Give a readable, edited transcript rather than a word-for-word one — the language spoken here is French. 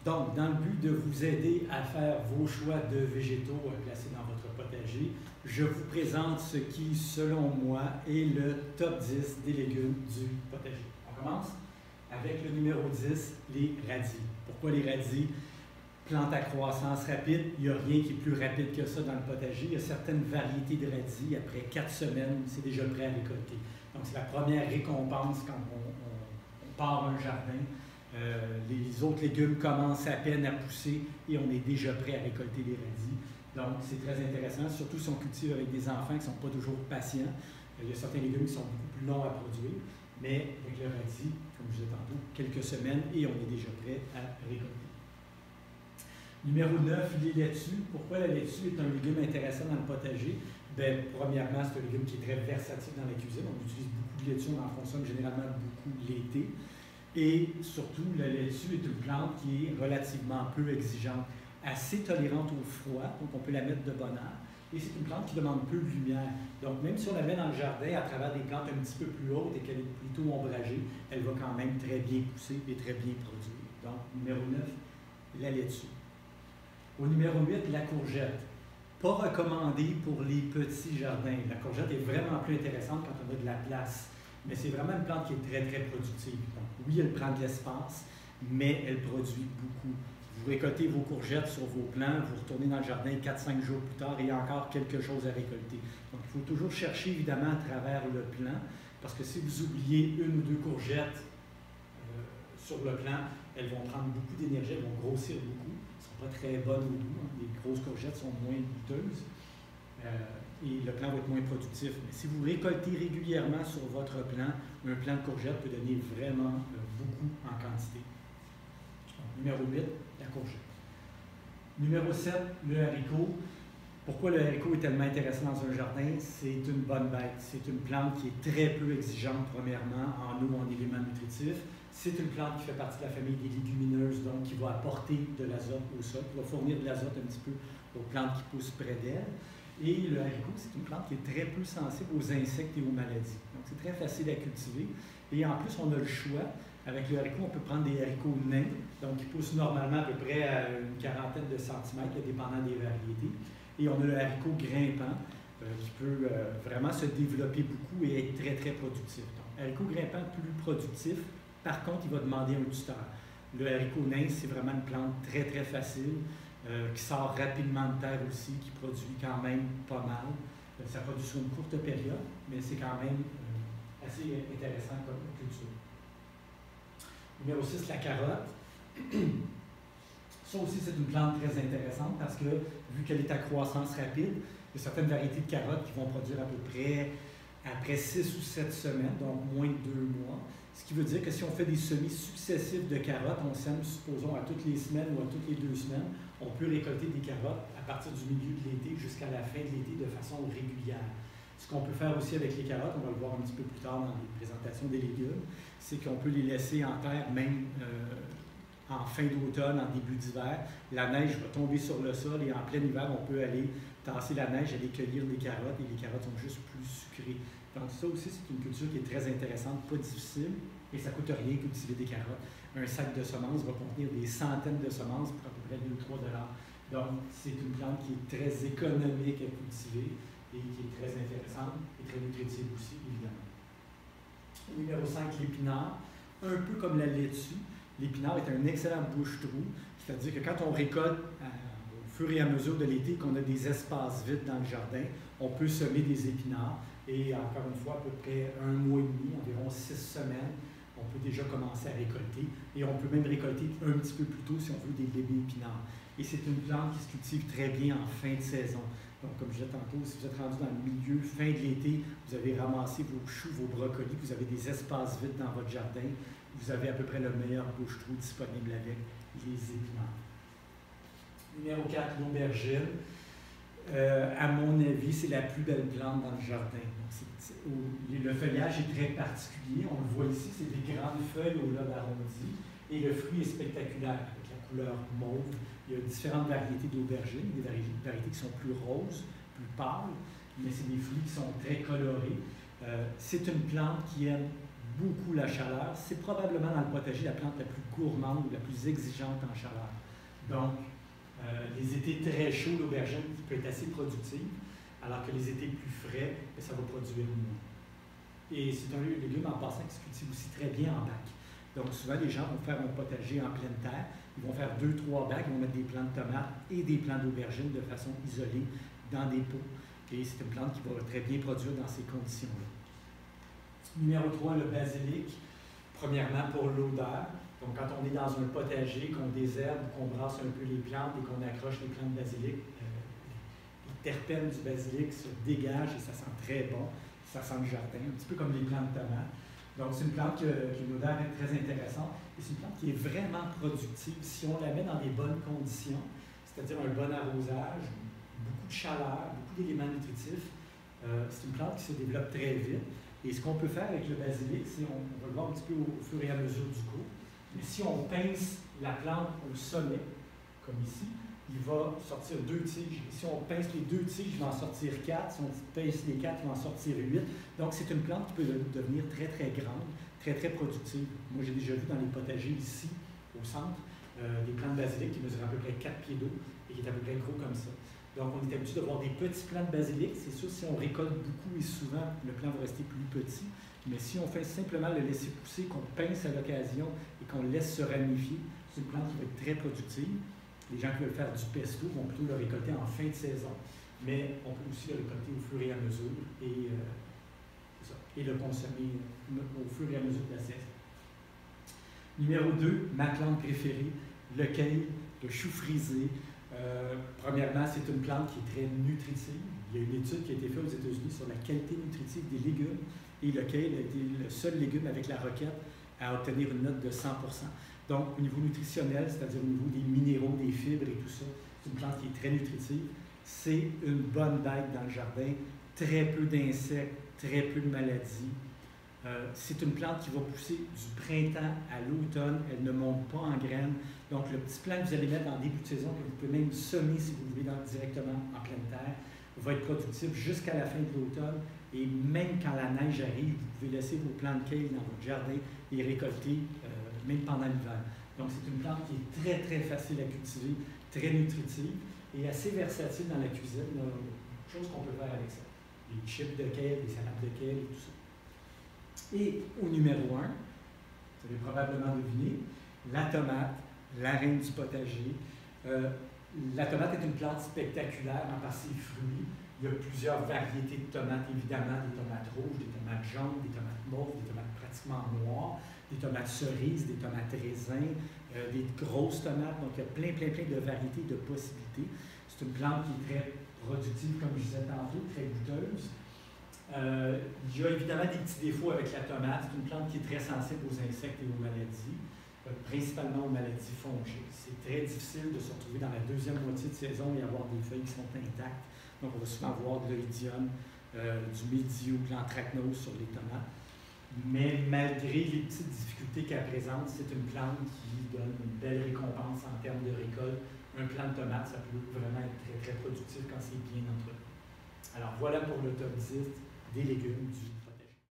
Donc, dans le but de vous aider à faire vos choix de végétaux à placer dans votre potager, je vous présente ce qui, selon moi, est le top 10 des légumes du potager. On commence avec le numéro 10, les radis. Pourquoi les radis? Plante à croissance rapide, il n'y a rien qui est plus rapide que ça dans le potager. Il y a certaines variétés de radis, après 4 semaines, c'est déjà prêt à récolter. Donc, c'est la première récompense quand on part un jardin. Les autres légumes commencent à peine à pousser et on est déjà prêt à récolter les radis. Donc, c'est très intéressant, surtout si on cultive avec des enfants qui ne sont pas toujours patients. Il y a certains légumes qui sont beaucoup plus longs à produire, mais avec le radis, comme je disais tantôt, quelques semaines et on est déjà prêt à récolter. Numéro 9, les laitues. Pourquoi la laitue est un légume intéressant dans le potager? Bien, premièrement, c'est un légume qui est très versatile dans la cuisine. On utilise beaucoup de laitue, on en consomme généralement beaucoup l'été. Et surtout, la laitue est une plante qui est relativement peu exigeante, assez tolérante au froid, donc on peut la mettre de bonne heure. Et c'est une plante qui demande peu de lumière. Donc, même si on la met dans le jardin à travers des plantes un petit peu plus hautes et qu'elle est plutôt ombragée, elle va quand même très bien pousser et très bien produire. Donc, numéro 9, la laitue. Au numéro 8, la courgette. Pas recommandée pour les petits jardins. La courgette est vraiment plus intéressante quand on a de la place. Mais c'est vraiment une plante qui est très, très productive. Donc, oui, elle prend de l'espace, mais elle produit beaucoup. Vous récoltez vos courgettes sur vos plants, vous retournez dans le jardin 4-5 jours plus tard et il y a encore quelque chose à récolter. Donc, il faut toujours chercher, évidemment, à travers le plant, parce que si vous oubliez une ou deux courgettes sur le plant, elles vont prendre beaucoup d'énergie, elles vont grossir beaucoup. Pas très bonnes au goût. Les grosses courgettes sont moins goûteuses et le plant va être moins productif. Mais si vous récoltez régulièrement sur votre plant, un plant de courgettes peut donner vraiment beaucoup en quantité. Donc, numéro 8, la courgette. Numéro 7, le haricot. Pourquoi le haricot est tellement intéressant dans un jardin? C'est une bonne bête. C'est une plante qui est très peu exigeante, premièrement, en eau, en éléments nutritifs. C'est une plante qui fait partie de la famille des légumineuses, donc qui va apporter de l'azote au sol, qui va fournir de l'azote un petit peu aux plantes qui poussent près d'elle. Et le haricot, c'est une plante qui est très peu sensible aux insectes et aux maladies. Donc, c'est très facile à cultiver. Et en plus, on a le choix. Avec le haricot, on peut prendre des haricots nains, donc qui poussent normalement à peu près à une quarantaine de centimètres, dépendant des variétés. Et on a le haricot grimpant, qui peut vraiment se développer beaucoup et être très, très productif. Donc, haricot grimpant plus productif. Par contre, il va demander un tuteur. Le haricot nain, c'est vraiment une plante très, très facile, qui sort rapidement de terre aussi, qui produit quand même pas mal. Ça produit sur une courte période, mais c'est quand même assez intéressant comme culture. Numéro 6, la carotte. Ça aussi, c'est une plante très intéressante parce que, vu qu'elle est à croissance rapide, il y a certaines variétés de carottes qui vont produire à peu près après 6 ou 7 semaines, donc moins de 2 mois. Ce qui veut dire que si on fait des semis successifs de carottes, on sème, supposons, à toutes les semaines ou à toutes les 2 semaines, on peut récolter des carottes à partir du milieu de l'été jusqu'à la fin de l'été de façon régulière. Ce qu'on peut faire aussi avec les carottes, on va le voir un petit peu plus tard dans les présentations des légumes, c'est qu'on peut les laisser en terre même en fin d'automne, en début d'hiver. La neige va tomber sur le sol et en plein hiver, on peut aller tasser la neige, aller cueillir des carottes et les carottes sont juste plus sucrées. Donc ça aussi, c'est une culture qui est très intéressante, pas difficile, et ça ne coûte rien cultiver des carottes. Un sac de semences va contenir des centaines de semences pour à peu près 2-3 $. Donc, c'est une plante qui est très économique à cultiver et qui est très intéressante et très nutritive aussi, évidemment. Numéro 5, l'épinard. Un peu comme la laitue, l'épinard est un excellent bouche-trou, c'est-à-dire que quand on récolte au fur et à mesure de l'été, qu'on a des espaces vides dans le jardin, on peut semer des épinards. Et encore une fois, à peu près 1 mois et demi, environ 6 semaines, on peut déjà commencer à récolter. Et on peut même récolter un petit peu plus tôt si on veut des bébés épinards. Et c'est une plante qui se cultive très bien en fin de saison. Donc, comme je disais tantôt, si vous êtes rendu dans le milieu, fin de l'été, vous avez ramassé vos choux, vos brocolis, vous avez des espaces vides dans votre jardin, vous avez à peu près le meilleur bouche-trou disponible avec les épinards. Numéro 4, l'aubergine. À mon avis, c'est la plus belle plante dans le jardin. Le feuillage est très particulier. On le voit ici, c'est des grandes feuilles au lobe arrondi. Et le fruit est spectaculaire, avec la couleur mauve. Il y a différentes variétés d'aubergines, des variétés qui sont plus roses, plus pâles, mais c'est des fruits qui sont très colorés. C'est une plante qui aime beaucoup la chaleur. C'est probablement dans le potager la plante la plus gourmande ou la plus exigeante en chaleur. Donc, les étés très chauds, l'aubergine peut être assez productive, alors que les étés plus frais, ça va produire moins. Et c'est un légume en passant qui se cultive aussi très bien en bac. Donc, souvent, les gens vont faire un potager en pleine terre. Ils vont faire 2-3 bacs, ils vont mettre des plants de tomates et des plants d'aubergine de façon isolée dans des pots. Et c'est une plante qui va très bien produire dans ces conditions-là. Numéro 3, le basilic. Premièrement, pour l'odeur. Donc, quand on est dans un potager, qu'on désherbe, qu'on brasse un peu les plantes et qu'on accroche les plantes de basilic, les terpènes du basilic se dégagent et ça sent très bon. Ça sent le jardin, un petit peu comme les plantes de tomates. Donc, c'est une plante qui a une odeur très intéressante et c'est une plante qui est vraiment productive si on la met dans les bonnes conditions, c'est-à-dire un bon arrosage, beaucoup de chaleur, beaucoup d'éléments nutritifs. C'est une plante qui se développe très vite. Et ce qu'on peut faire avec le basilic, c'est, on va le voir un petit peu au fur et à mesure du cours, mais si on pince la plante au sommet, comme ici, il va sortir 2 tiges. Et si on pince les 2 tiges, il va en sortir 4. Si on pince les 4, il va en sortir 8. Donc, c'est une plante qui peut devenir très, très grande, très, très productive. Moi, j'ai déjà vu dans les potagers ici, au centre, des plants de basilic qui mesurent à peu près 4 pieds d'eau et qui est à peu près gros comme ça. Donc, on est habitué de voir des petits plants de basilic. C'est sûr, si on récolte beaucoup et souvent, le plant va rester plus petit. Mais si on fait simplement le laisser pousser, qu'on pince à l'occasion et qu'on le laisse se ramifier, c'est une plante qui va être très productive. Les gens qui veulent faire du pesto vont plutôt le récolter en fin de saison. Mais on peut aussi le récolter au fur et à mesure et le consommer au fur et à mesure de la saison. Numéro 2, ma plante préférée, le kale, le chou frisé. Premièrement, c'est une plante qui est très nutritive. Il y a une étude qui a été faite aux États-Unis sur la qualité nutritive des légumes et le kale a été le seul légume avec la roquette à obtenir une note de 100%. Donc, au niveau nutritionnel, c'est-à-dire au niveau des minéraux, des fibres et tout ça, c'est une plante qui est très nutritive. C'est une bonne bête dans le jardin, très peu d'insectes, très peu de maladies. C'est une plante qui va pousser du printemps à l'automne. Elle ne monte pas en graines. Donc, le petit plant que vous allez mettre en début de saison, que vous pouvez même semer si vous voulez directement en pleine terre, va être productif jusqu'à la fin de l'automne. Et même quand la neige arrive, vous pouvez laisser vos plants de kale dans votre jardin et récolter même pendant l'hiver. Donc, c'est une plante qui est très, très facile à cultiver, très nutritive et assez versatile dans la cuisine. Il y a beaucoup de choses qu'on peut faire avec ça. Les chips de kale, les salades de kale et tout ça. Et au numéro 1, vous avez probablement deviné, la tomate, la reine du potager. La tomate est une plante spectaculaire par ses fruits. Il y a plusieurs variétés de tomates, évidemment, des tomates rouges, des tomates jaunes, des tomates mauves, des tomates pratiquement noires, des tomates cerises, des tomates raisins, des grosses tomates. Donc, il y a plein de variétés, de possibilités. C'est une plante qui est très productive, comme je disais tantôt, très goûteuse. Il y a évidemment des petits défauts avec la tomate. C'est une plante qui est très sensible aux insectes et aux maladies, principalement aux maladies fongiques. C'est très difficile de se retrouver dans la deuxième moitié de saison et avoir des feuilles qui sont intactes. Donc, on va souvent avoir de l'oïdium, du mildiou, de l'anthracnose sur les tomates. Mais malgré les petites difficultés qu'elle présente, c'est une plante qui donne une belle récompense en termes de récolte. Un plant de tomate, ça peut vraiment être très, très productif quand c'est bien entretenu. Alors, voilà pour le top 10 des légumes du